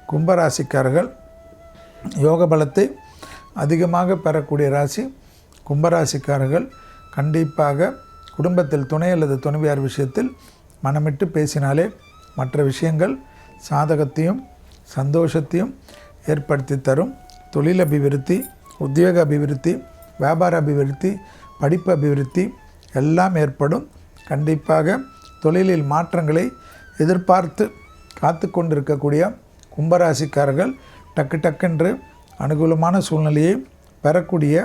கும்பராசிக்காரர்கள் யோக பலத்தை அதிகமாக பெறக்கூடிய ராசி கும்பராசிக்காரர்கள். கண்டிப்பாக குடும்பத்தில் துணை அல்லது துணைவியார் விஷயத்தில் மனமிட்டு பேசினாலே மற்ற விஷயங்கள் சாதகத்தையும் சந்தோஷத்தையும் ஏற்படுத்தி தரும். தொழில் அபிவிருத்தி, உத்தியோக அபிவிருத்தி, வியாபார அபிவிருத்தி, படிப்பு அபிவிருத்தி எல்லாம் ஏற்படும். கண்டிப்பாக தொழிலில் மாற்றங்களை எதிர்பார்த்து காத்து கொண்டிருக்கக்கூடிய கும்பராசிக்காரர்கள் டக்கு டக்கென்று அனுகூலமான சூழ்நிலையை பெறக்கூடிய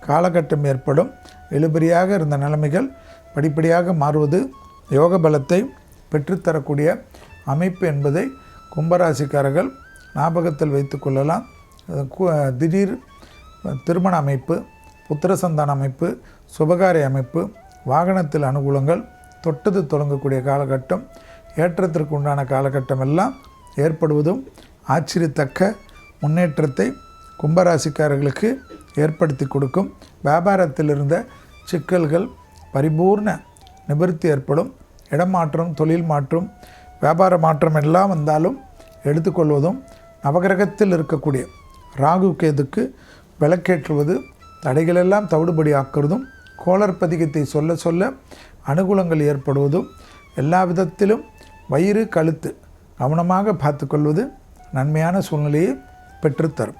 காலகட்டம் ஏற்படும். இழுபறியாக இருந்த நிலைமைகள் படிப்படியாக மாறுவது யோக பலத்தை பெற்றுத்தரக்கூடிய அமைப்பு என்பதை கும்பராசிக்காரர்கள் ஞாபகத்தில் வைத்து கொள்ளலாம். திடீர் திருமண அமைப்பு, புத்திர சந்தான அமைப்பு, சுபகாரிய அமைப்பு, வாகனத்தில் அனுகூலங்கள், தொட்டது தொடங்கக்கூடிய காலகட்டம், ஏற்றத்திற்கு உண்டான காலகட்டம் எல்லாம் ஏற்படுவதும் ஆச்சரியத்தக்க முன்னேற்றத்தை கும்பராசிக்காரர்களுக்கு ஏற்படுத்தி கொடுக்கும். வியாபாரத்தில் இருந்த சிக்கல்கள் பரிபூர்ண நிவர்த்தி ஏற்படும். இடமாற்றம், தொழில் மாற்றம், வியாபார மாற்றம் எல்லாம் வந்தாலும் எடுத்துக்கொள்வதும், நவகிரகத்தில் இருக்கக்கூடிய ராகு கேதுக்கு விளக்கேற்றுவது, தடைகளெல்லாம் தவிடுபடி ஆக்குறதும், கோளர் பதிகத்தை சொல்ல சொல்ல அனுகூலங்கள் ஏற்படுவதும், எல்லா விதத்திலும் வயிறு கழுத்து கவனமாக பார்த்து கொள்வது நன்மையான சூழ்நிலையை பெற்றுத்தரும்.